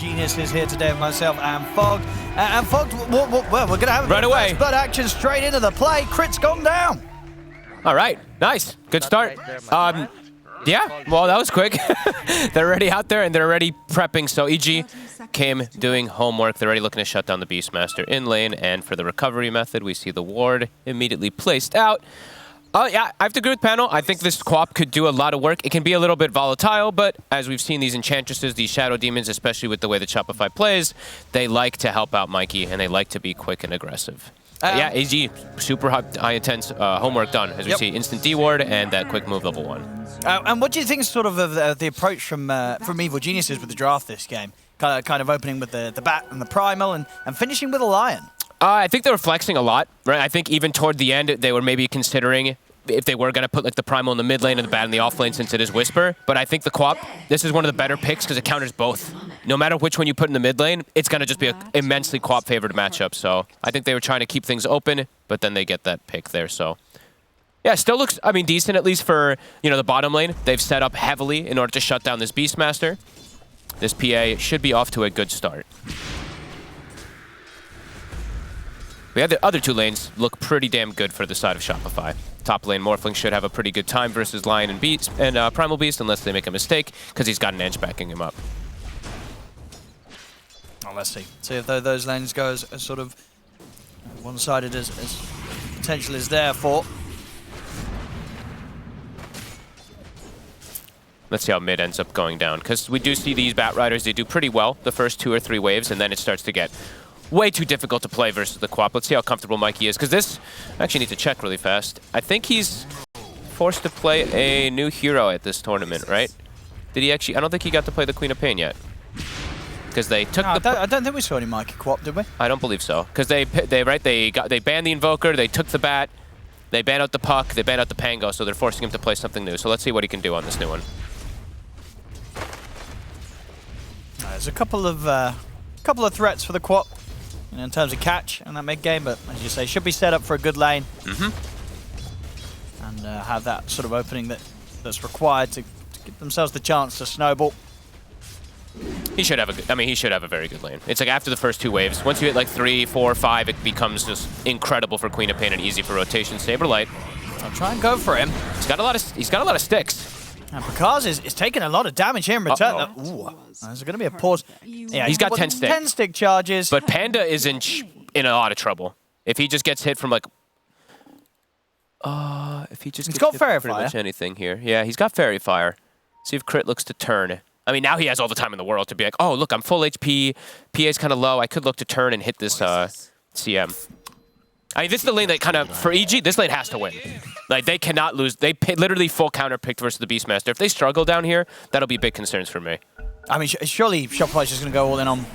Genius is here today with myself and Fog. And Fog, well, we're going to have a right away. Blood action straight into the play. Crit's gone down. All right, nice, good start. Yeah, well, that was quick. They're already out there and they're already prepping. So EG came doing homework. They're already looking to shut down the Beastmaster in lane. And for the recovery method, we see the ward immediately placed out. Yeah, I have to agree with Panel. I think this co-op could do a lot of work. It can be a little bit volatile, but as we've seen these Enchantresses, these Shadow Demons, especially with the way that Shopify plays, they like to help out Mikey and they like to be quick and aggressive. Yeah, AG, super high intense homework done, as we see instant D-ward and that quick move level 1. And what do you think sort of the approach from Evil Geniuses with the draft this game? Kind of opening with the bat and the primal and finishing with a lion. I think they were flexing a lot, right? I think even toward the end, they were maybe considering if they were going to put like the primal in the mid lane and the bat in the off lane since it is Whisper. But I think the co-op, this is one of the better picks because it counters both. No matter which one you put in the mid lane, it's going to just be an immensely co-op favored matchup. So I think they were trying to keep things open, but then they get that pick there. So yeah, still looks, I mean, decent at least for, the bottom lane. They've set up heavily in order to shut down this Beastmaster. This PA should be off to a good start. But yeah, the other two lanes look pretty damn good for the side of Shopify. Top lane Morphling should have a pretty good time versus Lion and Beast and Primal Beast unless they make a mistake because he's got an edge backing him up. Oh, let's see. See if those lanes go as sort of one-sided as potential is there for. Let's see how mid ends up going down because we do see these Bat Riders, they do pretty well the first 2 or 3 waves and then it starts to get way too difficult to play versus the co-op. Let's see how comfortable Mikey is, because this, I actually need to check really fast. I think he's forced to play a new hero at this tournament, right? Did he actually? I don't think he got to play the Queen of Pain yet. Because they took I don't think we saw any Mikey co-op, did we? I don't believe so. Because they banned the Invoker, they took the Bat, they banned out the Puck, they banned out the Pango, so they're forcing him to play something new. So let's see what he can do on this new one. There's a couple of threats for the co-op. In terms of catch in that mid game, but as you say, should be set up for a good lane. And have that sort of opening that's required to give themselves the chance to snowball. He should have he should have a very good lane. It's like after the first 2 waves, once you hit like 3, 4, 5, it becomes just incredible for Queen of Pain and easy for rotation. Saberlight. I'll try and go for him. He's got a lot of sticks. And Pakaz is taking a lot of damage here in return. Ooh, there's going to be a pause. Yeah, he's got 10 stick. 10 stick charges. But Panda is in a lot of trouble. If he just gets hit from like... if he just he's gets got hit Fairy from pretty Fire. much anything here. Yeah, he's got Fairy Fire. See if Crit looks to turn. I mean, now he has all the time in the world to be like, oh, look, I'm full HP. PA's kind of low. I could look to turn and hit this CM. I mean, this is the lane that kind of, for EG, this lane has to win. Like, they cannot lose. They literally full counter-picked versus the Beastmaster. If they struggle down here, that'll be big concerns for me. I mean, surely Shopify's just going to go all in on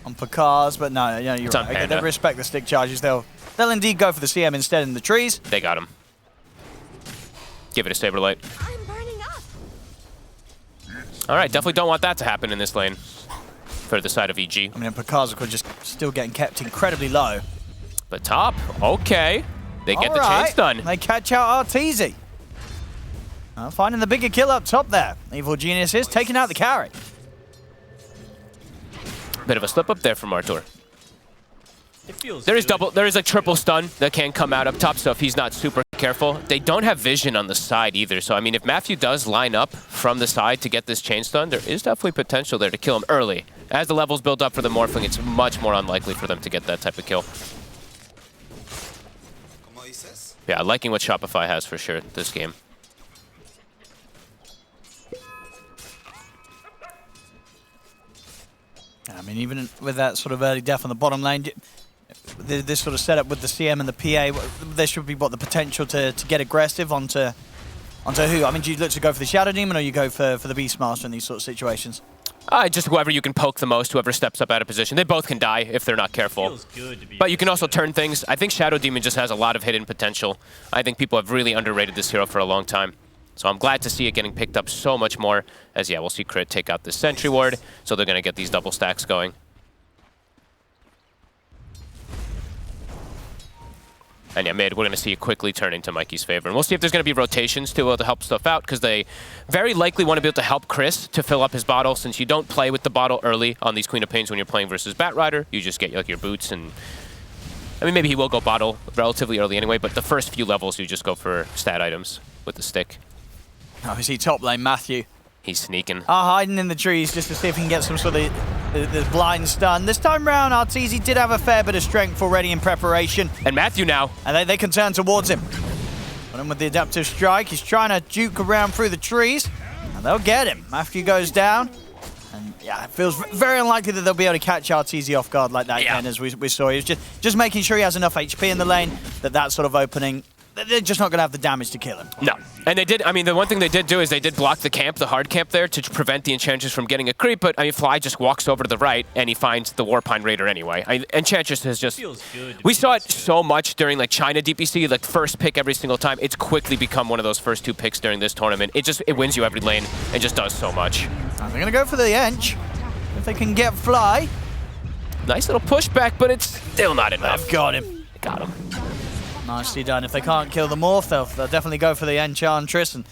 Pakaz, but no, you're right. They respect the stick charges. They'll indeed go for the CM instead in the trees. They got him. Give it a Saberlight. I'm burning up. All right, definitely don't want that to happen in this lane for the side of EG. I mean, Pakaz, of course, just still getting kept incredibly low. But top, okay. They get the chase done. They catch out Arteezy. Finding the bigger kill up top there. Evil Genius is taking out the carry. Bit of a slip up there from Artur. There is like triple stun that can come out up top, so if he's not super careful. They don't have vision on the side either, so I mean, if Matthew does line up from the side to get this chain stun, there is definitely potential there to kill him early. As the levels build up for the Morphling, it's much more unlikely for them to get that type of kill. Yeah, liking what Shopify has for sure this game. I mean, even with that sort of early death on the bottom lane, this sort of setup with the CM and the PA, there should be the potential to get aggressive onto who? I mean, do you look to go for the Shadow Demon or you go for the Beastmaster in these sort of situations? Just whoever you can poke the most, whoever steps up out of position. They both can die if they're not careful. But you can also turn things. I think Shadow Demon just has a lot of hidden potential. I think people have really underrated this hero for a long time. So I'm glad to see it getting picked up so much more. As, yeah, we'll see Crit take out the Sentry Ward. So they're going to get these double stacks going. And yeah, mid, we're going to see it quickly turn into Mikey's favor. And we'll see if there's going to be rotations to be able to help stuff out, because they very likely want to be able to help Chris to fill up his bottle, since you don't play with the bottle early on these Queen of Pains when you're playing versus Batrider. You just get like your boots, and I mean, maybe he will go bottle relatively early anyway, but the first few levels you just go for stat items with the stick. Oh, we see top lane Matthew. He's sneaking. Hiding in the trees just to see if he can get some sort of the blind stun. This time round, Arteezy did have a fair bit of strength already in preparation. And Matthew now. And they can turn towards him. Got him with the adaptive strike. He's trying to juke around through the trees. And they'll get him. Matthew goes down. And yeah, it feels very unlikely that they'll be able to catch Arteezy off guard like that again, as we saw. He was just making sure he has enough HP in the lane that sort of opening, they're just not going to have the damage to kill him. No. And they did, I mean, the one thing they did do is they did block the camp, the hard camp there, to prevent the Enchantress from getting a creep, but I mean, Fly just walks over to the right and he finds the Warpine Raider anyway. Enchantress has just, we saw it so much during like China DPC, like first pick every single time. It's quickly become one of those first 2 picks during this tournament. It wins you every lane and just does so much. They're going to go for the Ench. If they can get Fly. Nice little pushback, but it's still not enough. They've got him. Got him. Nicely done. If they can't kill the Morph, they'll definitely go for the Enchantress and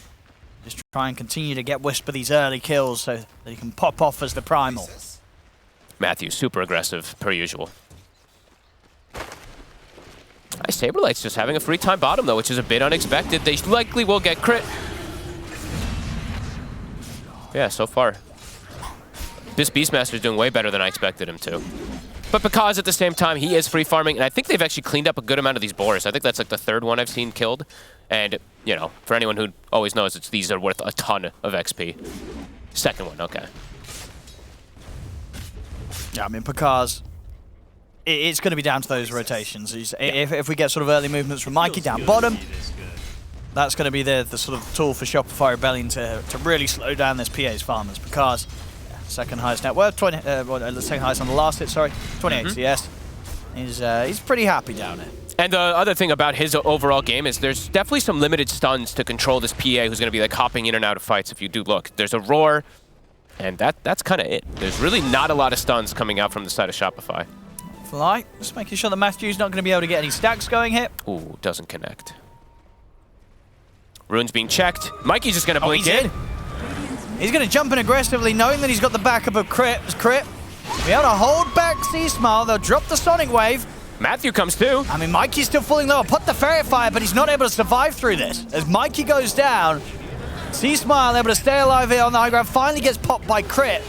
just try and continue to get Whisper these early kills so that he can pop off as the Primal. Matthew, super aggressive, per usual. Saberlight's just having a free time bottom, though, which is a bit unexpected. They likely will get crit. Yeah, so far. This Beastmaster's doing way better than I expected him to. But because at the same time, he is free farming, and I think they've actually cleaned up a good amount of these boars. I think that's like the 3rd one I've seen killed. And, you know, for anyone who always knows, these are worth a ton of XP. 2nd one, okay. Yeah, I mean, because it's going to be down to those rotations. If we get sort of early movements from Mikey down bottom, that's going to be the sort of tool for Shopify Rebellion to really slow down this PA's farmers, because second highest net worth, the second highest on the last hit, sorry, 28 CS. He's pretty happy down there. And the other thing about his overall game is there's definitely some limited stuns to control this PA who's going to be like hopping in and out of fights if you do look. There's a roar, and that's kind of it. There's really not a lot of stuns coming out from the side of Shopify. Fly, just making sure that Matthew's not going to be able to get any stacks going here. Ooh, doesn't connect. Rune's being checked. Mikey's just going to blink in. He's going to jump in aggressively, knowing that he's got the backup of Crit. Be able to hold back C-Smile. They'll drop the Sonic Wave. Matthew comes too. I mean, Mikey's still falling low. Put the Fairy Fire, but he's not able to survive through this. As Mikey goes down, C-Smile able to stay alive here on the high ground. Finally gets popped by Crit.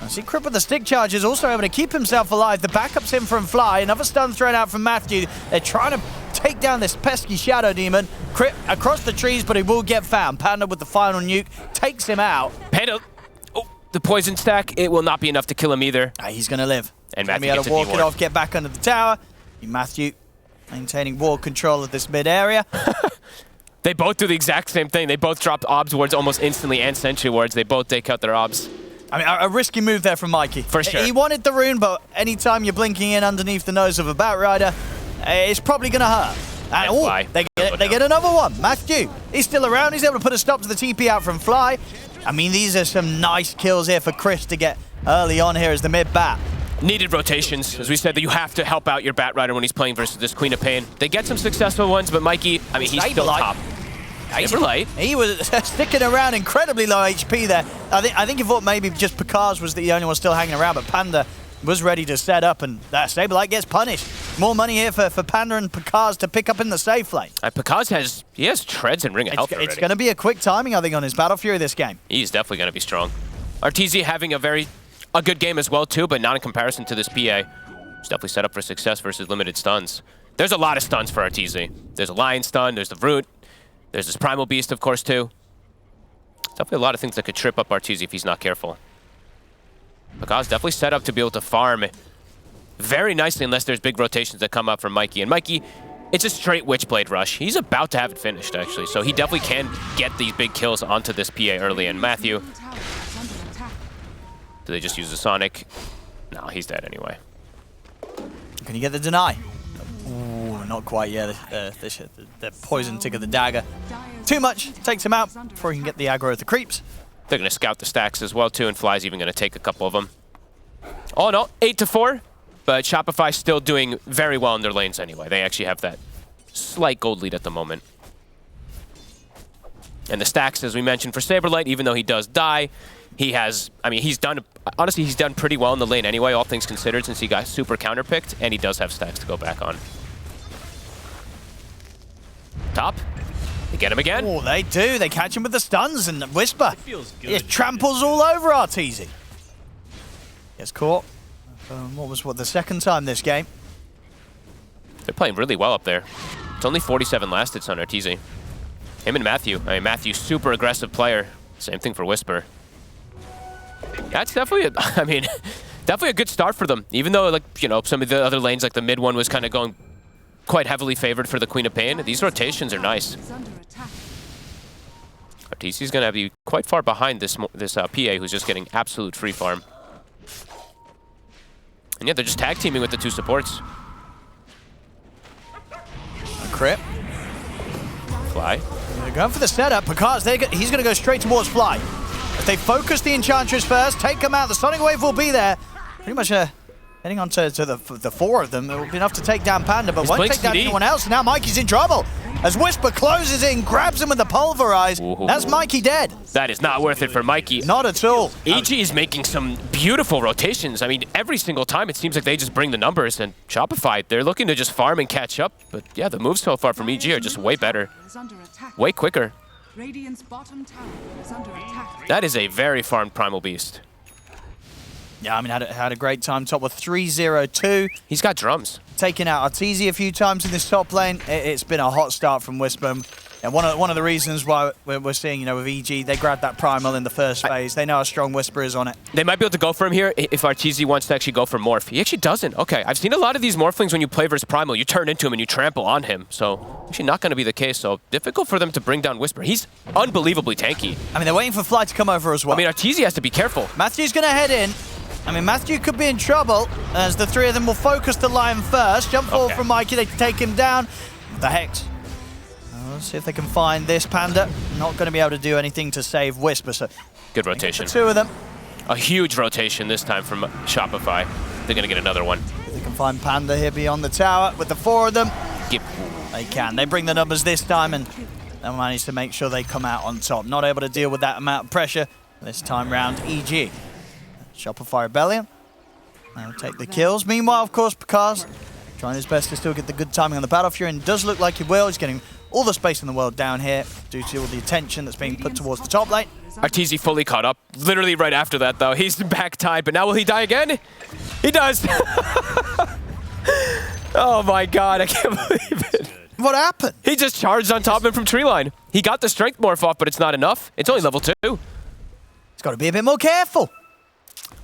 I see Crit with the stick charge is also able to keep himself alive. The backup's in from Fly. Another stun thrown out from Matthew. They're trying to take down this pesky Shadow Demon. Crit across the trees, but he will get found. Panda with the final nuke takes him out. Panda, the poison stack, it will not be enough to kill him either. He's going to live. And Matthew able gets to walk a it off, get back under the tower. Matthew maintaining wall control of this mid area. They both do the exact same thing. They both dropped obs wards almost instantly and sentry wards. They both take out their obs. I mean, a risky move there from Mikey. For sure. He wanted the rune, but anytime you're blinking in underneath the nose of a Batrider, it's probably going to hurt. And they get another one. Matthew, he's still around. He's able to put a stop to the TP out from Fly. I mean, these are some nice kills here for Chris to get early on here as the mid-bat. Needed rotations. As we said, that you have to help out your Batrider when he's playing versus this Queen of Pain. They get some successful ones, but Mikey, I mean, he's still top. Saberlight. He was sticking around incredibly low HP there. I think he thought maybe just Picard was the only one still hanging around, but Panda was ready to set up, and that Saberlight gets punished. More money here for Panda and Picard to pick up in the safe lane. Picard has treads and Ring of Health already. It's going to be a quick timing, I think, on his Battle Fury this game. He's definitely going to be strong. Arteezy having a good game as well, too, but not in comparison to this PA. It's definitely set up for success versus limited stuns. There's a lot of stuns for Arteezy. There's a Lion stun, there's the Root, there's this Primal Beast, of course, too. Definitely a lot of things that could trip up Arteezy if he's not careful. Picard's definitely set up to be able to farm very nicely unless there's big rotations that come up from Mikey. And Mikey, it's a straight Witchblade rush. He's about to have it finished, actually, so he definitely can get these big kills onto this PA early. And Matthew, do they just use the Sonic? No, he's dead anyway. Can you get the deny? Ooh, not quite, yeah. The poison tick of the dagger. Too much, takes him out before he can get the aggro of the creeps. They're going to scout the stacks as well, too, and Fly's even going to take a couple of them. All in all, 8-4, but Shopify still doing very well in their lanes anyway. They actually have that slight gold lead at the moment. And the stacks, as we mentioned, for Saberlight, even though he does die, he has, I mean, he's done pretty well in the lane anyway, all things considered, since he got super counterpicked, and he does have stacks to go back on. Top. They get him again. Oh, they do. They catch him with the stuns, and Whisper it tramples all over Arteezy. Gets caught. What, the second time this game? They're playing really well up there. It's only 47 last hits on Arteezy. Him and Matthew. I mean, Matthew, super aggressive player. Same thing for Whisper. That's definitely, definitely a good start for them. Even though, like, you know, some of the other lanes, like the mid one, was kind of going quite heavily favored for the Queen of Pain. These rotations are nice. Arteezy's going to be quite far behind this PA, who's just getting absolute free farm. And yeah, they're just tag teaming with the two supports. A crit. Fly. They're going for the setup because he's going to go straight towards Fly. If they focus the Enchantress first, take them out, the Sonic Wave will be there. Pretty much heading on to the four of them. It will be enough to take down Panda, but won't take down anyone else. Now Mikey's in trouble. As Whisper closes in, grabs him with the Pulverize. Ooh. That's Mikey dead. That is not worth it for Mikey. Not at all. EG is making some beautiful rotations. I mean, every single time it seems like they just bring the numbers, and Shopify, they're looking to just farm and catch up. But yeah, the moves so far from EG are just way better. Way quicker. Radiant's bottom tower is under attack. That is a very farmed Primal Beast. Yeah, I mean, had a great time. Top with 3-0-2. He's got drums. Taking out Arteezy a few times in this top lane. It's been a hot start from Whisper. And one of the reasons why we're seeing, you know, with EG, they grabbed that Primal in the first phase. They know how strong Whisper is on it. They might be able to go for him here if Arteezy wants to actually go for Morph. He actually doesn't. Okay, I've seen a lot of these Morphlings when you play versus Primal, you turn into him and you trample on him. So actually not going to be the case. So difficult for them to bring down Whisper. He's unbelievably tanky. I mean, they're waiting for Fly to come over as well. I mean, Arteezy has to be careful. Matthew's going to head in. I mean, Matthew could be in trouble as the three of them will focus the Lion first. Jump forward from Mikey, they can take him down. The Hex. Let's see if they can find this Panda. Not going to be able to do anything to save Whisper. So good rotation. The two of them. A huge rotation this time from Shopify. They're going to get another one. They can find Panda here beyond the tower with the four of them. Yep. They can. They bring the numbers this time and they'll manage to make sure they come out on top. Not able to deal with that amount of pressure this time round. EG. Shopify Rebellion. They'll take the kills. Meanwhile, of course, Picard trying his best to still get the good timing on the battlefield, and does look like he will. He's getting all the space in the world down here due to all the attention that's being put towards the top lane. Arteezy fully caught up. Literally right after that, though. He's back tied, but now will he die again? He does. Oh my god, I can't believe it. What happened? He just charged on top of him from tree line. He got the strength morph off, but it's not enough. It's only level 2. He's got to be a bit more careful.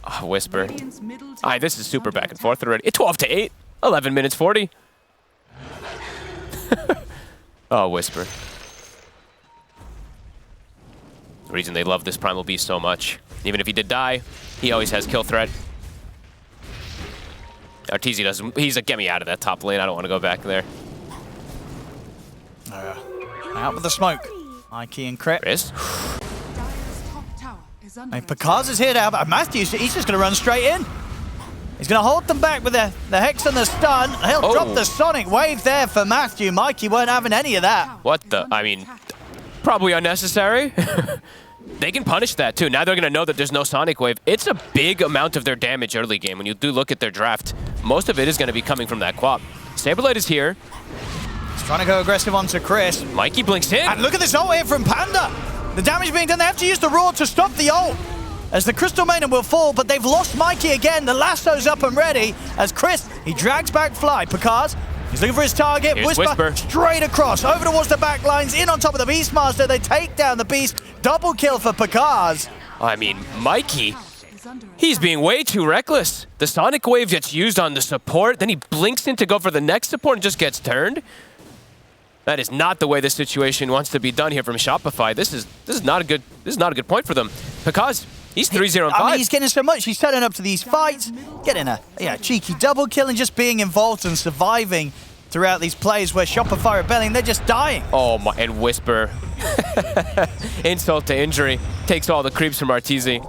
Oh, Whisper. This is super back and forth already. It's 12-8. 11 minutes 40. Oh, Whisper. The reason they love this Primal Beast so much. Even if he did die, he always has kill threat. Arteezy doesn't. He's like, get me out of that top lane. I don't want to go back there. Out with the smoke. Mikey and Crit. Chris? Picard is here now, but Matthew, he's just going to run straight in. He's going to hold them back with the Hex and the stun. He'll drop the Sonic Wave there for Matthew. Mikey weren't having any of that. What the? I mean, probably unnecessary. They can punish that too. Now they're going to know that there's no Sonic Wave. It's a big amount of their damage early game. When you do look at their draft, most of it is going to be coming from that Quap. Saberlight is here. He's trying to go aggressive onto Chris. Mikey blinks in. And look at this ult here from Panda. The damage being done. They have to use the Roar to stop the ult. As the Crystal Maiden will fall, but they've lost Mikey again. The lasso's up and ready. As Chris, he drags back Fly. Picard, he's looking for his target. Whisper straight across, over towards the back lines, in on top of the Beastmaster. They take down the Beast. Double kill for Picard. I mean, Mikey, he's being way too reckless. The Sonic Wave gets used on the support, then he blinks in to go for the next support and just gets turned. That is not the way this situation wants to be done here from Shopify. This is not a good point for them. Because he's 3-0-5. I mean, he's getting so much. He's setting up to these fights, getting a cheeky double kill and just being involved and surviving throughout these plays where Shopify Rebellion, they're just dying. Oh my, and Whisper. Insult to injury. Takes all the creeps from Arteezy.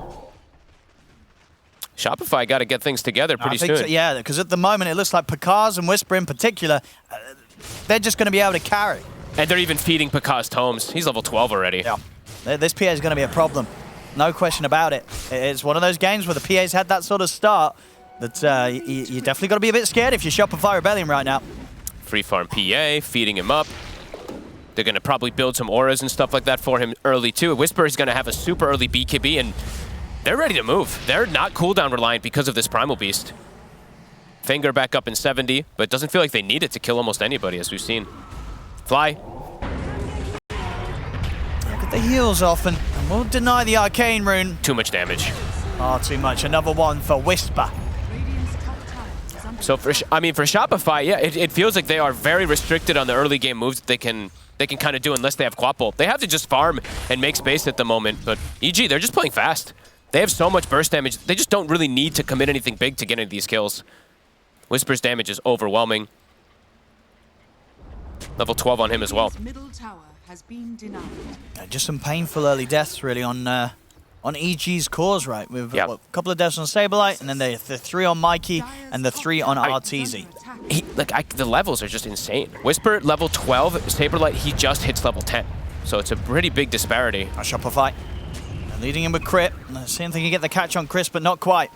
Shopify got to get things together pretty soon. So, yeah, because at the moment it looks like Picard and Whisper in particular, they're just going to be able to carry. And they're even feeding Picard's tomes. He's level 12 already. Yeah. This PA is going to be a problem. No question about it. It's one of those games where the PA's had that sort of start that you definitely got to be a bit scared if you're Shopify Rebellion right now. Free farm PA, feeding him up. They're going to probably build some auras and stuff like that for him early too. Whisper is going to have a super early BKB, and they're ready to move. They're not cooldown reliant because of this Primal Beast. Finger back up in 70, but it doesn't feel like they need it to kill almost anybody, as we've seen. Fly. Look at the heals off, and we'll deny the Arcane Rune. Too much damage. Oh, too much. Another one for Whisper. So for Shopify, yeah, it feels like they are very restricted on the early game moves that they can kind of do unless they have Quapple. They have to just farm and make space at the moment, but EG, they're just playing fast. They have so much burst damage, they just don't really need to commit anything big to get into these kills. Whisper's damage is overwhelming. Level 12 on him as well. Middle tower has been denied. Yeah, just some painful early deaths, really, on EG's cause, right? With a couple of deaths on Saberlight, and then the 3 on Mikey, and the 3 on Arteezy. The levels are just insane. Whisper, level 12. Saberlight, he just hits level 10. So it's a pretty big disparity. Shopify leading him with crit. Seeing if they can get the catch on Chris, but not quite.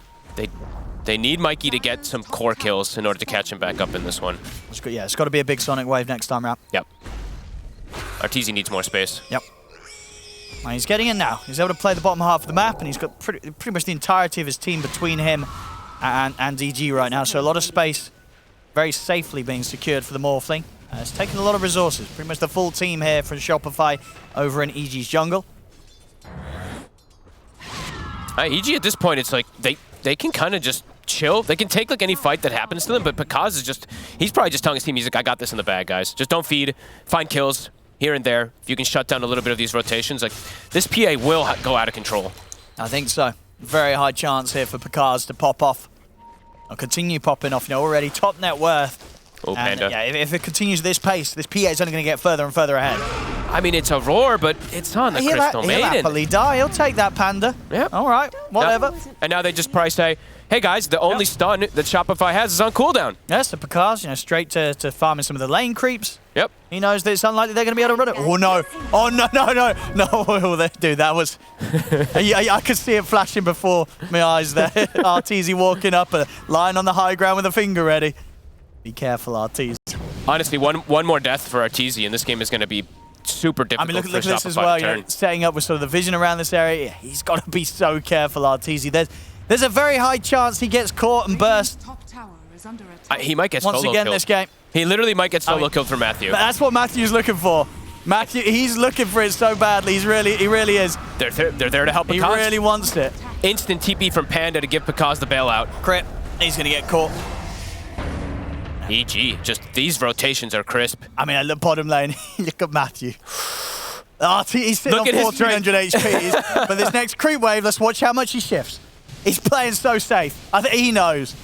They need Mikey to get some core kills in order to catch him back up in this one. It's got to be a big Sonic Wave next time around. Yep. Arteezy needs more space. Yep. Well, he's getting in now. He's able to play the bottom half of the map, and he's got pretty much the entirety of his team between him and EG right now. So a lot of space very safely being secured for the Morphling. It's taken a lot of resources. Pretty much the full team here from Shopify over in EG's jungle. EG at this point, it's like they can kind of just chill. They can take like any fight that happens to them, but Picaz is just, he's probably just telling his team, he's like, I got this in the bag, guys. Just don't feed, find kills here and there. If you can shut down a little bit of these rotations, like this PA will go out of control. I think so. Very high chance here for Picaz to pop off. Or continue popping off, already top net worth. Oh, Panda. Yeah, if it continues this pace, this PA is only going to get further and further ahead. I mean, it's a roar, but it's on the Crystal Maiden. He'll happily die. He'll take that, Panda. Yep. All right, whatever. Yep. And now they just probably say, hey guys, the only stun that Shopify has is on cooldown. Yes, the Picaz, straight to farming some of the lane creeps. Yep. He knows that it's unlikely they're going to be able to run it. Oh no! Oh no! No! Dude, that was. I could see it flashing before my eyes there. Arteezy walking up, lying on the high ground with a finger ready. Be careful, Arteezy. Honestly, one more death for Arteezy, and this game is going to be super difficult. I mean, look for at this Shopify as well. to turn. Setting up with sort of the vision around this area. He's got to be so careful, Arteezy. There's a very high chance he gets caught and burst. He might get solo once again killed. This game. He literally might get solo killed for Matthew. That's what Matthew's looking for. Matthew, he's looking for it so badly. He really is. They're there to help Picaz. He really wants it. Instant TP from Panda to give Picaz the bailout. Crit. He's going to get caught. EG, just these rotations are crisp. I mean, at the bottom lane, look at Matthew. He's sitting on 1400 HP. But this next creep wave, let's watch how much he shifts. He's playing so safe. I think he knows.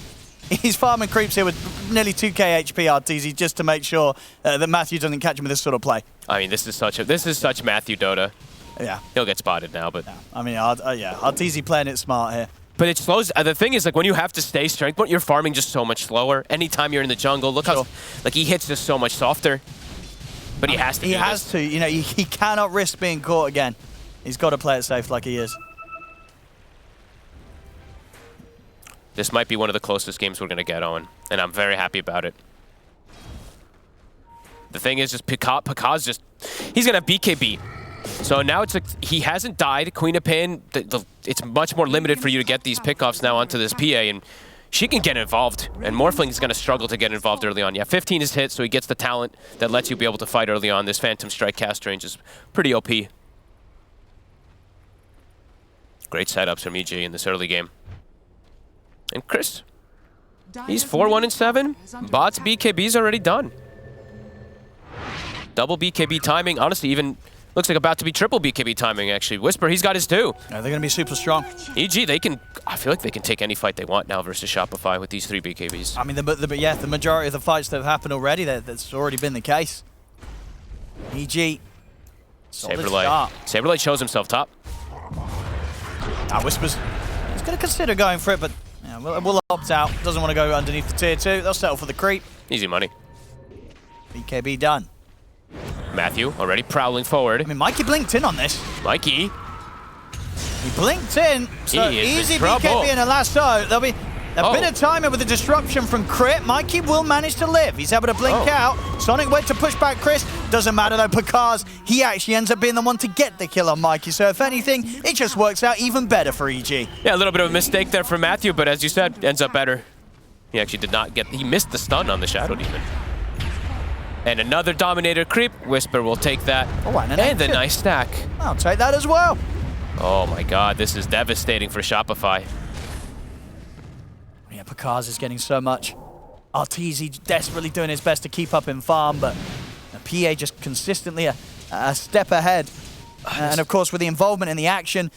He's farming creeps here with nearly 2k HP Arteezy just to make sure that Matthew doesn't catch him with this sort of play. I mean, this is such Matthew Dota. Yeah. He'll get spotted now, but... Yeah. I mean, Arteezy playing it smart here. But it slows. The thing is, like, when you have to stay strength point, you're farming just so much slower. Anytime you're in the jungle, look how, like, he hits just so much softer. But he has to. He has to. He cannot risk being caught again. He's got to play it safe like he is. This might be one of the closest games we're gonna get on, and I'm very happy about it. The thing is, just Picaz just, he's gonna BKB. So now it's like, he hasn't died. Queen of Pain, it's much more limited for you to get these pickoffs now onto this PA, and she can get involved, and Morphling is going to struggle to get involved early on. Yeah, 15 is hit, so he gets the talent that lets you be able to fight early on. This Phantom Strike cast range is pretty OP. Great setups from EG in this early game. And Chris, he's 4-1-7. Bot's BKB's already done. Double BKB timing, honestly, even looks like about to be triple BKB timing, actually. Whisper, he's got his too. Yeah, they're going to be super strong. EG, I feel like they can take any fight they want now versus Shopify with these 3 BKBs. I mean, the majority of the fights that have happened already, that's already been the case. EG, Saberlight shows himself top. Whispers, he's going to consider going for it, but we'll opt out. Doesn't want to go underneath the tier 2. They'll settle for the creep. Easy money. BKB done. Matthew already prowling forward. I mean, Mikey blinked in on this. Mikey. He blinked in. So He is easy in trouble. BKB and a lasso. There'll be a bit of timing with the disruption from Crit. Mikey will manage to live. He's able to blink out. Sonic went to push back Chris. Doesn't matter though, because he actually ends up being the one to get the kill on Mikey. So if anything, it just works out even better for EG. Yeah, a little bit of a mistake there for Matthew, but as you said, ends up better. He actually did not get, he missed the stun on the Shadow Demon. And another Dominator creep. Whisper will take that. Oh, and the nice stack. I'll take that as well. Oh my god, this is devastating for Shopify. Yeah, Pakaz is getting so much. Arteezy desperately doing his best to keep up in farm, but PA just consistently a step ahead. And of course, with the involvement in the action,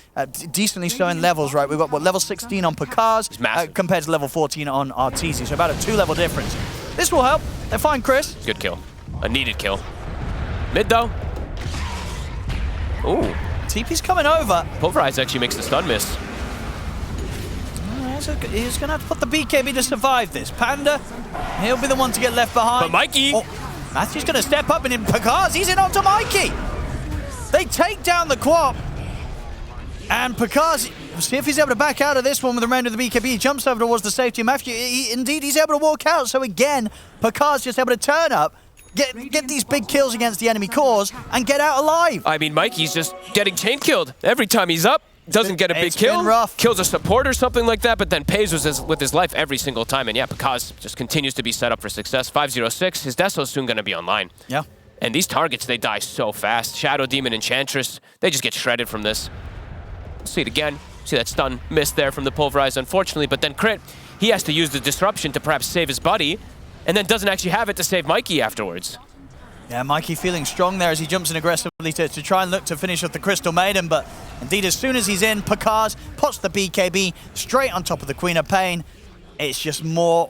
decently showing levels, right? We've got, what, level 16 on Pakaz compared to level 14 on Arteezy, so about a 2-level difference. This will help. They find Chris. Good kill. A needed kill. Mid though. Ooh. TP's coming over. Pulverize actually makes the stun miss. He's going to have to put the BKB to survive this. Panda, he'll be the one to get left behind. But Mikey! Oh, Matthew's going to step up, and in Pakaz, he's in onto Mikey. They take down the Quap. And Pakaz, see if he's able to back out of this one with the remainder of the BKB. He jumps over towards the safety of Matthew. Indeed, he's able to walk out. So again, Pakaz just able to turn up, get these big kills against the enemy cores, and get out alive. I mean, Mikey's just getting chain killed every time he's up. Doesn't get a big kill, rough. Kills a support or something like that, but then pays with his life every single time. And yeah, Pakaz just continues to be set up for success. 506, his Deso's soon going to be online. Yeah. And these targets, they die so fast. Shadow Demon, Enchantress, they just get shredded from this. See it again. See that stun miss there from the Pulverize, unfortunately. But then Crit, he has to use the Disruption to perhaps save his buddy, and then doesn't actually have it to save Mikey afterwards. Yeah, Mikey feeling strong there as he jumps in aggressively to try and look to finish off the Crystal Maiden, but indeed as soon as he's in, Pakaz puts the BKB straight on top of the Queen of Pain. It's just more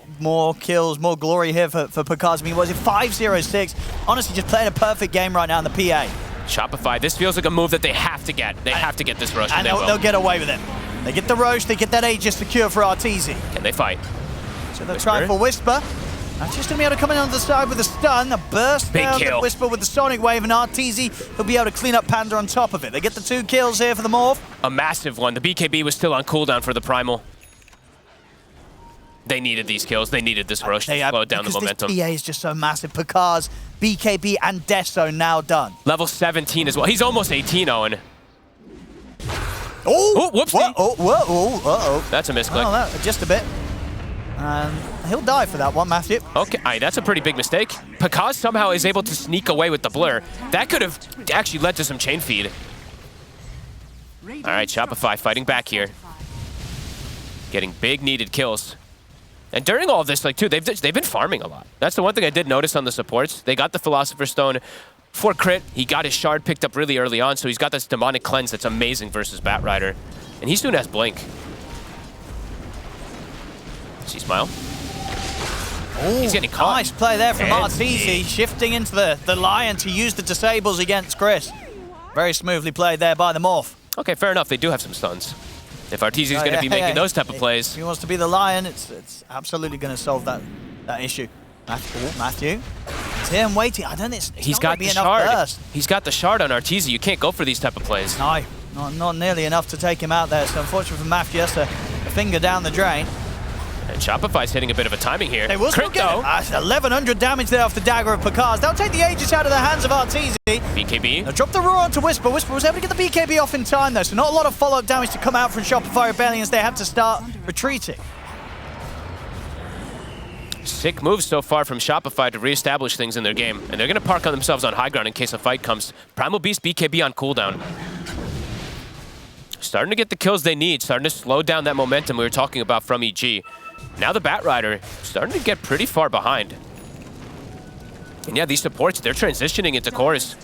kills, more glory here for Pakaz. I mean, was it 5-0-6? Honestly, just playing a perfect game right now in the PA. Shopify, this feels like a move that they have to get. They have to get this Rosh, and they'll get away with it. They get the Rosh, they get that Aegis secure for Arteezy. Can they fight? So they'll try for Whisper. And just going to be able to come in on the side with a stun, a burst down the Whisper with the Sonic Wave, and Arteezy will be able to clean up Panda on top of it. They get the 2 kills here for the Morph. A massive one. The BKB was still on cooldown for the Primal. They needed these kills. They needed this Rosh to slow down the momentum. This PA is just so massive. Pakaz, BKB, and Deso now done. Level 17 as well. He's almost 18, Owen. Oh, whoopsie. Uh-oh. That's a misclick. Oh, just a bit. And he'll die for that one, Matthew. Okay, that's a pretty big mistake. Pakaz somehow is able to sneak away with the blur. That could have actually led to some chain feed. All right, Shopify fighting back here. Getting big needed kills. And during all of this, like, too, they've been farming a lot. That's the one thing I did notice on the supports. They got the Philosopher's Stone for Crit. He got his shard picked up really early on, so he's got this demonic cleanse that's amazing versus Batrider. And he soon has Blink. See Smile? Ooh, he's getting caught. Nice play there from Arteezy, shifting into the Lion to use the disables against Chris. Very smoothly played there by the Morph. Okay, fair enough. They do have some stuns. If Arteezy's going to be making those type of plays. If he wants to be the Lion, it's absolutely going to solve that issue. Matthew. It's him waiting. I don't think he's got the shard. He's got the shard on Arteezy. You can't go for these type of plays. No, not nearly enough to take him out there. So unfortunately for Matthew, that's a finger down the drain. And Shopify's hitting a bit of a timing here. They will still get it. 1,100 damage there off the dagger of Pakaz. They'll take the Aegis out of the hands of Arteezy. BKB. They'll drop the Roar onto Whisper. Whisper was able to get the BKB off in time, though, so not a lot of follow-up damage to come out from Shopify Rebellions. They had to start retreating. Sick moves so far from Shopify to reestablish things in their game. And they're going to park on themselves on high ground in case a fight comes. Primal Beast BKB on cooldown. Starting to get the kills they need. Starting to slow down that momentum we were talking about from EG. Now the Batrider starting to get pretty far behind. And yeah, these supports, they're transitioning into cores.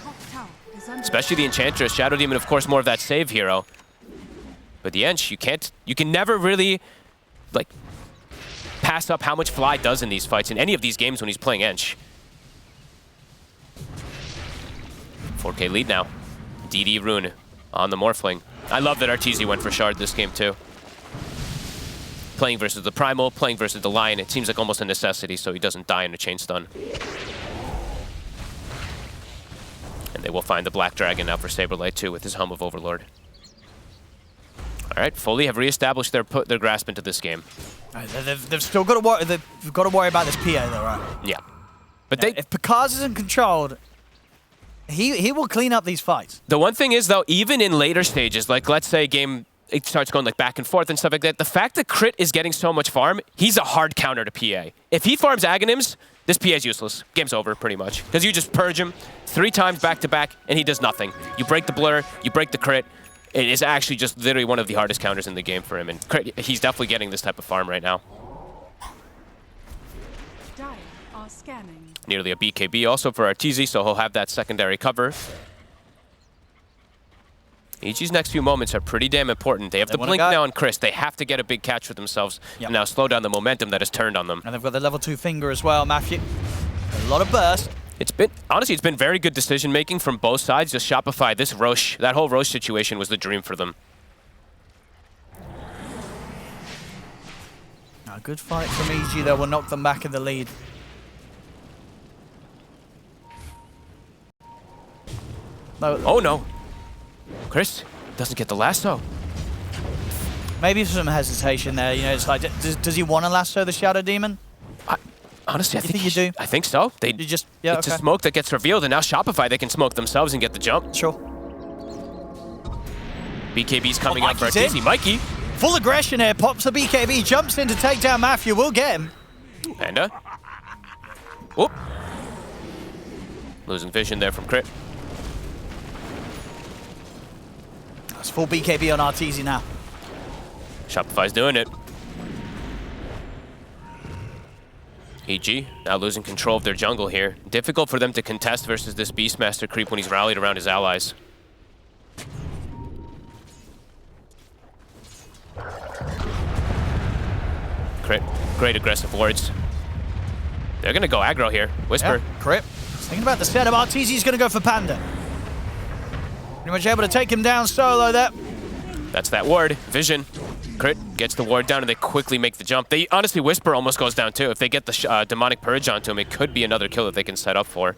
Especially the Enchantress. Shadow Demon, of course, more of that save hero. But the Ench, you can never really, like, pass up how much Fly does in these fights, in any of these games when he's playing Ench. 4K lead now. DD Rune on the Morphling. I love that Arteezy went for Shard this game, too. Playing versus the Primal, playing versus the Lion. It seems like almost a necessity so he doesn't die in a chain stun. And they will find the Black Dragon now for Saberlight too with his Helm of Overlord. All right, fully have reestablished their grasp into this game. They've still got to worry. They've got to worry about this PA though, right? Yeah, but if Picard isn't controlled, he will clean up these fights. The one thing is though, even in later stages, like let's say it starts going like back and forth and stuff like that, the fact that Crit is getting so much farm, he's a hard counter to PA. If he farms Aghanims, this PA is useless. Game's over, pretty much. Because you just purge him 3 times back-to-back, and he does nothing. You break the blur, you break the Crit. It is actually just literally one of the hardest counters in the game for him. And Crit, he's definitely getting this type of farm right now. Dire are scanning. Nearly a BKB also for Arteezy, so he'll have that secondary cover. EG's next few moments are pretty damn important. They have the blink now on Chris. They have to get a big catch for themselves and now slow down the momentum that has turned on them. And they've got the level 2 finger as well, Matthew. A lot of burst. Honestly, it's been very good decision making from both sides. Just Shopify, this Roche, that whole Roche situation was the dream for them. A good fight from EG though will knock them back in the lead. No. Oh no. Chris doesn't get the lasso. Maybe some hesitation there. You know, it's like, does he want to lasso the Shadow Demon? Honestly, I think you do. I think so. It's a smoke that gets revealed, and now Shopify, they can smoke themselves and get the jump. Sure. BKB's coming up for Arteezy. Mikey. Full aggression here. Pops the BKB, jumps in to take down Matthew. We'll get him. Panda. Whoop. Losing vision there from Crit. That's full BKB on Arteezy now. Shopify's doing it. EG now losing control of their jungle here. Difficult for them to contest versus this Beastmaster creep when he's rallied around his allies. Crit, great aggressive wards. They're gonna go aggro here. Whisper. Yeah, Crit. Thinking about the setup, Arteezy's gonna go for Panda. Pretty much able to take him down solo there. That's that ward. Vision. Crit gets the ward down and they quickly make the jump. They honestly, Whisper almost goes down too. If they get the demonic purge onto him, it could be another kill that they can set up for.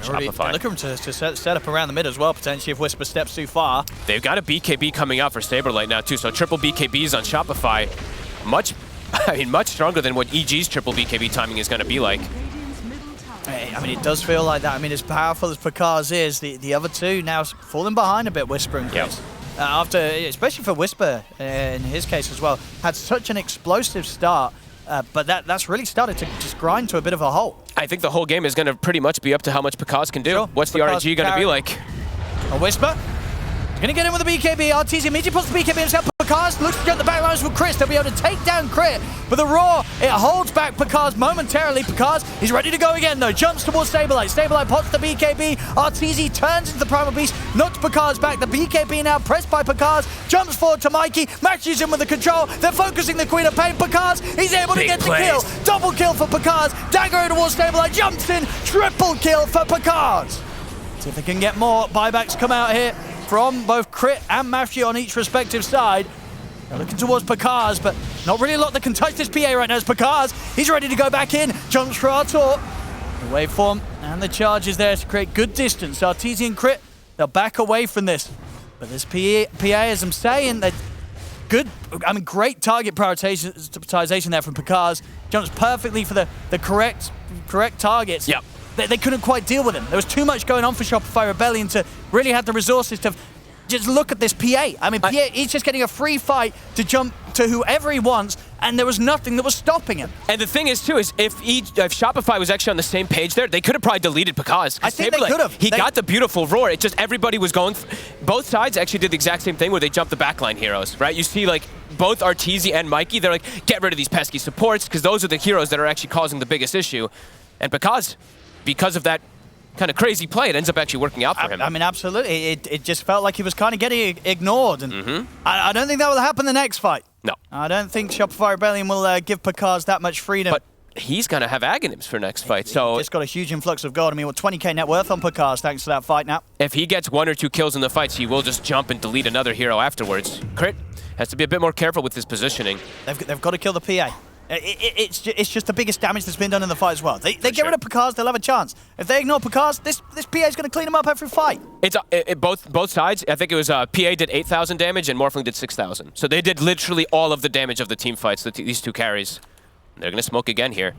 Shopify. Looking to set up around the mid as well, potentially if Whisper steps too far. They've got a BKB coming out for Saberlight now too, so triple BKBs on Shopify. Much stronger than what EG's triple BKB timing is going to be like. I mean, it does feel like that. I mean, as powerful as Picard's is, the other two now falling behind a bit, Whisper and Chris. Yep. After, especially for Whisper, in his case as well, had such an explosive start, but that's really started to just grind to a bit of a halt. I think the whole game is going to pretty much be up to how much Picard's can do. Sure. What's the RNG going to be like? A Whisper. Gonna get in with the BKB. Arteezy immediately puts the BKB himself. Picard looks to get the backlines with Chris. They'll be able to take down Crit. But the Roar, it holds back Picard momentarily. Picard, he's ready to go again though. Jumps towards Saberlight. Saberlight pots the BKB. Arteezy turns into the Primal Beast. Knocks Picard's back. The BKB now pressed by Picard. Jumps forward to Mikey. Matches him with the control. They're focusing the Queen of Pain. Picard, he's able to get the kill. Double kill for Picard. Dagger towards Saberlight. Jumps in. Triple kill for Picard. See if they can get more. Buybacks come out here from both Crit and Matthew on each respective side. They're looking towards Picard's, but not really a lot that can touch this PA right now. It's Picard's. He's ready to go back in. Jumps for Artur. The waveform and the charge is there to create good distance. Arteezy and Crit, they'll back away from this. But this PA, as I'm saying, they're good. I mean, great target prioritization there from Picard's. Jumps perfectly for the correct targets. Yep. They couldn't quite deal with him. There was too much going on for Shopify Rebellion to really have the resources to just look at this PA. I mean, PA, he's just getting a free fight to jump to whoever he wants, and there was nothing that was stopping him. And the thing is, too, is if Shopify was actually on the same page there, they could have probably deleted Picard's. I think they could have. He got the beautiful roar. It just, everybody was going... Both sides actually did the exact same thing where they jumped the backline heroes, right? You see, like, both Arteezy and Mikey, they're like, get rid of these pesky supports, because those are the heroes that are actually causing the biggest issue. And Picard's, because of that kind of crazy play, it ends up actually working out for him. I mean, absolutely. It just felt like he was kind of getting ignored. And I don't think that will happen the next fight. No. I don't think Shopify Rebellion will give Picard's that much freedom. But he's going to have Aghanims for next fight. So just got a huge influx of gold. I mean, 20k net worth on Picard's thanks to that fight now. If he gets 1 or 2 kills in the fights, he will just jump and delete another hero afterwards. Crit has to be a bit more careful with his positioning. They've got to kill the PA. It's just the biggest damage that's been done in the fight as well. They get rid of Picard, they'll have a chance. If they ignore Picard, this PA is going to clean them up every fight. It's both sides. I think it was PA did 8,000 damage and Morphling did 6,000. So they did literally all of the damage of the team fights, these two carries. They're going to smoke again here.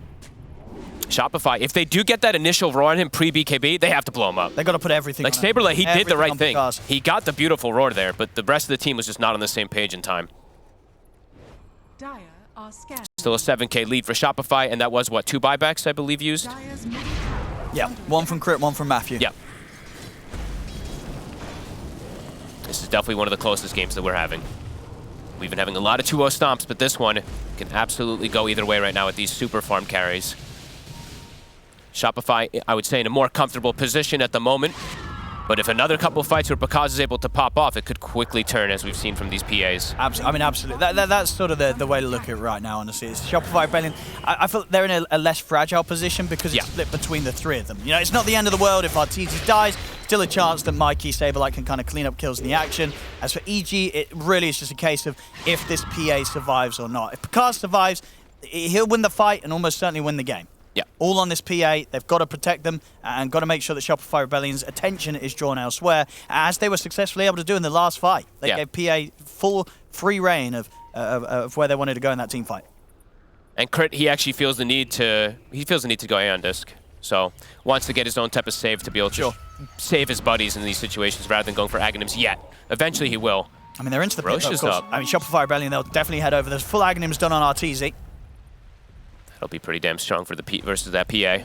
Shopify, if they do get that initial roar on him pre-BKB, they have to blow him up. They got to put everything like on Saberlight, he did the right thing. Picard. He got the beautiful roar there, but the rest of the team was just not on the same page in time. Dire are scanning. Still a 7K lead for Shopify, and that was, what, 2 buybacks, I believe, used? Dire's middle tower is Yeah, under one from Crit, one from Matthew. Yeah. This is definitely one of the closest games that we're having. We've been having a lot of 2-0 stomps, but this one can absolutely go either way right now with these super farm carries. Shopify, I would say, in a more comfortable position at the moment. But if another couple of fights where Picard is able to pop off, it could quickly turn, as we've seen from these PAs. I mean, absolutely. That's sort of the way to look at it right now, honestly. It's Shopify Rebellion. I feel they're in a less fragile position because it's split between the three of them. You know, it's not the end of the world if Arteezy dies. Still a chance that Mikey, Saberlight can kind of clean up kills in the action. As for EG, it really is just a case of if this PA survives or not. If Picard survives, he'll win the fight and almost certainly win the game. Yeah. All on this PA, they've got to protect them and got to make sure that Shopify Rebellion's attention is drawn elsewhere, as they were successfully able to do in the last fight. They gave PA full free reign of where they wanted to go in that team fight. And Crit, he actually feels the need to go A on disc. So wants to get his own type of save to be able to save his buddies in these situations rather than going for Aghanims yet. Eventually he will. I mean, they're into the Roche pit, is though, of up. course. I mean, Shopify Rebellion, they'll definitely head over. There's full Aghanims done on Arteezy. That'll be pretty damn strong for the versus that PA.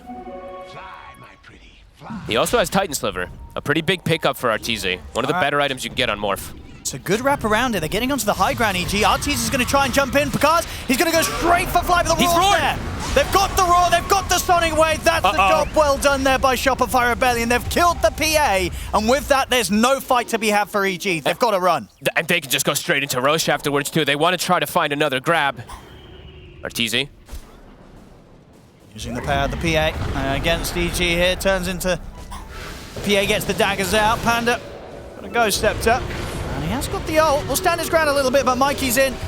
He also has Titan Sliver, a pretty big pickup for Arteezy. One of the better items you can get on Morph. It's a good wrap around it. They're getting onto the high ground, EG. Arteezy's going to try and jump in. Picard, he's going to go straight for fly, but the roar's there. They've got the roar, they've got the Sonic Wave. That's the job well done there by Shopify Rebellion. They've killed the PA, and with that, there's no fight to be had for EG. They've got to run. And they can just go straight into Roche afterwards, too. They want to try to find another grab. Arteezy. Using the power of the PA against EG here, turns into... The PA gets the daggers out. Panda, got a go stepped up. And he has got the ult. Will stand his ground a little bit, but Mikey's in. In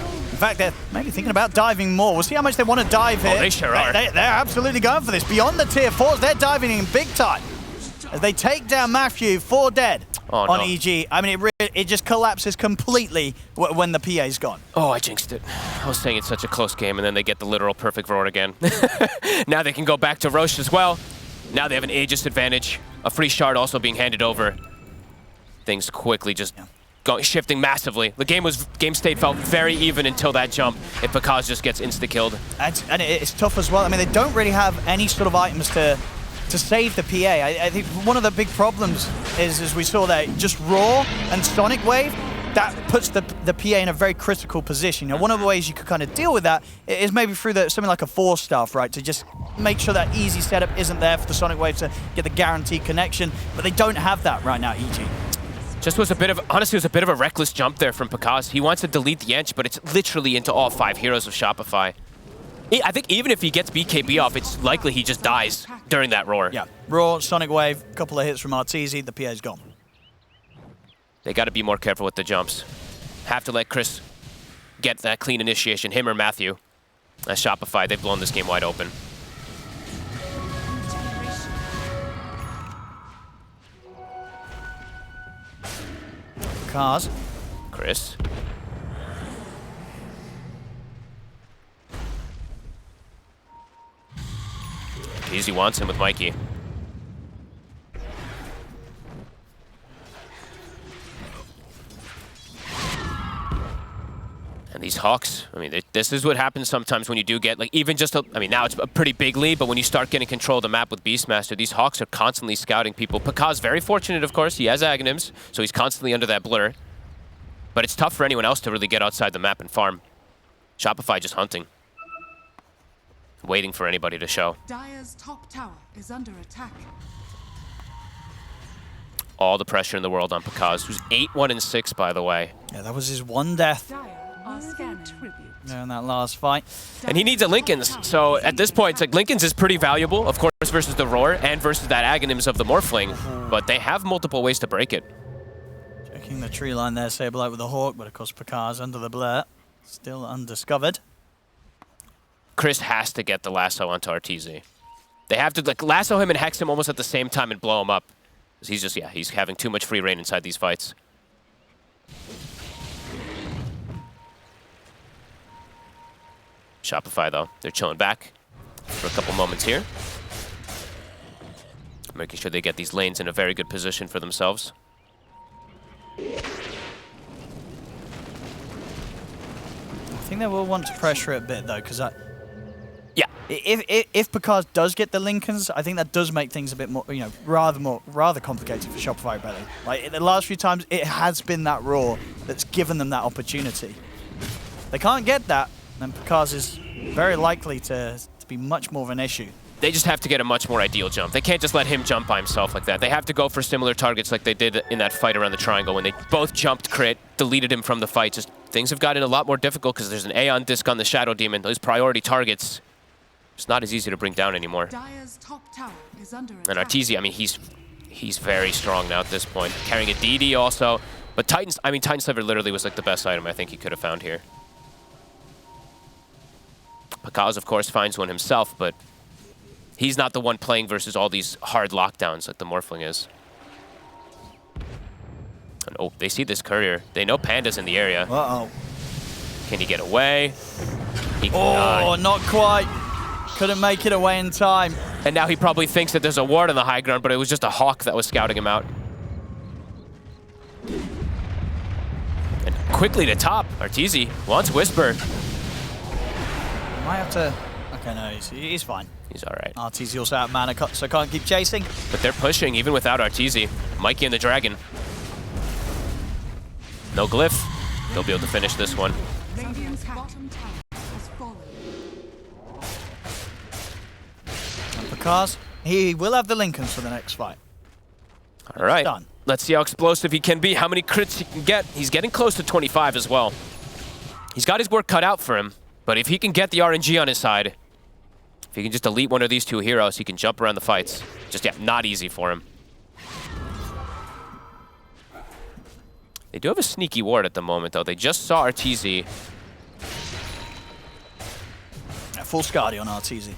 fact, they're maybe thinking about diving more. We'll see how much they want to dive here. Oh, they sure are. They're absolutely going for this. Beyond the tier 4s, they're diving in big time. As they take down Matthew, 4 dead on EG. I mean, it just collapses completely when the PA's gone. Oh, I jinxed it. I was saying it's such a close game, and then they get the literal perfect roar again. Now they can go back to Roche as well. Now they have an Aegis advantage. A free shard also being handed over. Things quickly just shifting massively. The game state felt very even until that jump. If Picard just gets insta-killed. And it's tough as well. I mean, they don't really have any sort of items to save the PA. I think one of the big problems is, as we saw there, just Roar and Sonic Wave. That puts the PA in a very critical position. You know, one of the ways you could kind of deal with that is maybe through something like a Force Staff, right? To just make sure that easy setup isn't there for the Sonic Wave to get the guaranteed connection. But they don't have that right now, EG. Just was honestly, it was a bit of a reckless jump there from Picard. He wants to delete the Ench, but it's literally into all 5 heroes of Shopify. I think even if he gets BKB off, it's likely he just dies during that roar. Yeah, Roar, Sonic Wave, a couple of hits from Arteezy, the PA's gone. They got to be more careful with the jumps. Have to let Chris get that clean initiation, him or Matthew. As Shopify, they've blown this game wide open. Cars. Chris. Easy wants him with Mikey. And these Hawks, I mean, this is what happens sometimes when you do get, like, even just I mean, now it's a pretty big lead, but when you start getting control of the map with Beastmaster, these Hawks are constantly scouting people. Picard's very fortunate, of course. He has Aghanims, so he's constantly under that blur. But it's tough for anyone else to really get outside the map and farm. Shopify just hunting. Waiting for anybody to show. Dire's top tower is under attack. All the pressure in the world on Picard, who's 8-1-6, by the way. Yeah, that was his one death. Dire are scanning. In that last fight. And he needs a Lincoln's, so at this point, it's like Lincoln's is pretty valuable, of course, versus the Roar and versus that Aghanims of the Morphling, but they have multiple ways to break it. Checking the tree line there, Saberlight with the Hawk, but of course Picard's under the blur. Still undiscovered. Chris has to get the lasso onto RTZ. They have to like lasso him and hex him almost at the same time and blow him up. He's just, he's having too much free reign inside these fights. Shopify, though, they're chilling back for a couple moments here. Making sure they get these lanes in a very good position for themselves. I think they will want to pressure it a bit, though, because yeah, if Picard does get the Lincolns, I think that does make things a bit more, rather complicated for Shopify Belly. Like in the last few times, it has been that Raw that's given them that opportunity. They can't get that, then Picard is very likely to be much more of an issue. They just have to get a much more ideal jump. They can't just let him jump by himself like that. They have to go for similar targets like they did in that fight around the triangle when they both jumped crit, deleted him from the fight. Just things have gotten a lot more difficult because there's an Aeon disc on the Shadow Demon. Those priority targets, it's not as easy to bring down anymore. Dire's top tower is under And attack. Arteezy, I mean, he's very strong now at this point. Carrying a DD also. But Titan Sliver literally was like the best item I think he could have found here. Pakaz, of course, finds one himself, but he's not the one playing versus all these hard lockdowns like the Morphling is. And, oh, they see this courier. They know Panda's in the area. Uh-oh. Can he get away? He Oh, cannot. not quite. Couldn't make it away in time. And now he probably thinks that there's a ward on the high ground, but it was just a Hawk that was scouting him out. And quickly to top, Arteezy wants Whisper. Might have to... Okay, no, he's fine. He's all right. Arteezy also out of mana, so can't keep chasing. But they're pushing even without Arteezy. Mikey and the Dragon. No glyph. They'll be able to finish this one. Radiant's bottom tower has fallen. And Picard, he will have the Lincolns for the next fight. All right. Done. Let's see how explosive he can be, how many crits he can get. He's getting close to 25 as well. He's got his work cut out for him, but if he can get the RNG on his side, if he can just delete one of these two heroes, he can jump around the fights. Just, not easy for him. They do have a sneaky ward at the moment, though. They just saw Arteezy. Full Scardy on Arteezy.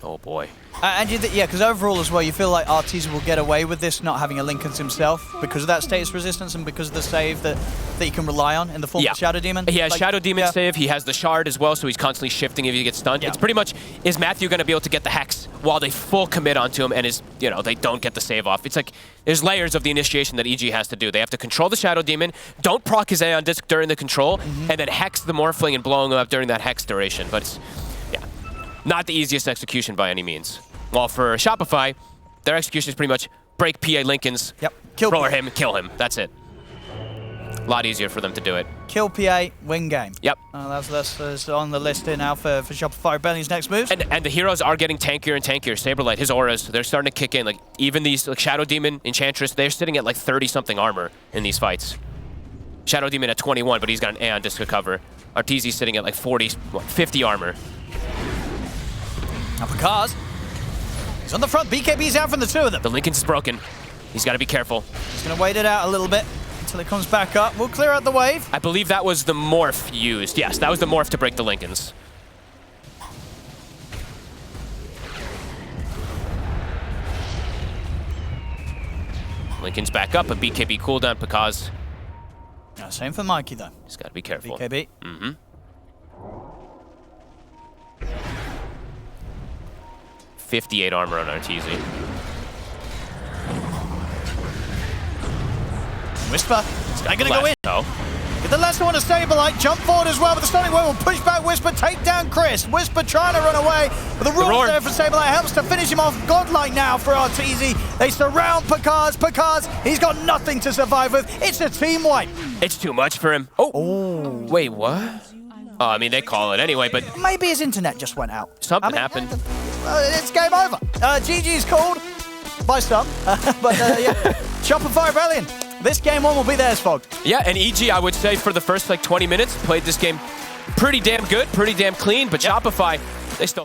Oh, boy. And yeah, because overall as well, you feel like Arteezy will get away with this not having a Lincolns himself because of that status resistance and because of the save that you can rely on in the form of Shadow Demon. He has Shadow Demon save, he has the Shard as well, so he's constantly shifting if he gets stunned. It's pretty much, is Matthew going to be able to get the Hex while they full commit onto him and they don't get the save off? It's like, there's layers of the initiation that EG has to do. They have to control the Shadow Demon, don't proc his Aeon Disc during the control, and then Hex the Morphling and blowing him up during that Hex duration. But it's, not the easiest execution by any means. While for Shopify, their execution is pretty much break PA Lincolns, roller him, kill him. That's it. A lot easier for them to do it. Kill PA, win game. Yep. That's on the list here now for Shopify Rebellion's next moves. And the heroes are getting tankier and tankier. Saberlight, his auras, they're starting to kick in. Like even these Shadow Demon, Enchantress, they're sitting at like 30-something armor in these fights. Shadow Demon at 21, but he's got an Aeon Disc to cover. Arteezy sitting at like 50 armor. Now Picard, he's on the front. BKB's out from the two of them. The Lincoln's is broken. He's got to be careful. He's going to wait it out a little bit until it comes back up. We'll clear out the wave. I believe that was the morph used. Yes, that was the morph to break the Lincolns. Lincoln's back up, a BKB cooldown, Pakaz. Yeah, same for Mikey, though. He's got to be careful. BKB. Mm-hmm. 58 armor on Arteezy. Whisper. They're going to go in. Oh. Get the last one to Saberlight. Jump forward as well, but the stunning wave will push back Whisper, take down Chris. Whisper trying to run away, but the roar there for Saberlight helps to finish him off. Godlike now for Arteezy. They surround Picard. He's got nothing to survive with. It's a team wipe. It's too much for him. Oh. Wait, what? Oh, I mean, they call it anyway, but maybe his internet just went out. Something happened. It's game over. GG's called by some, but yeah. Shopify Rebellion. This game one will be theirs, Fog. Yeah, and EG, I would say, for the first like 20 minutes, played this game pretty damn good, pretty damn clean, but Shopify, they still...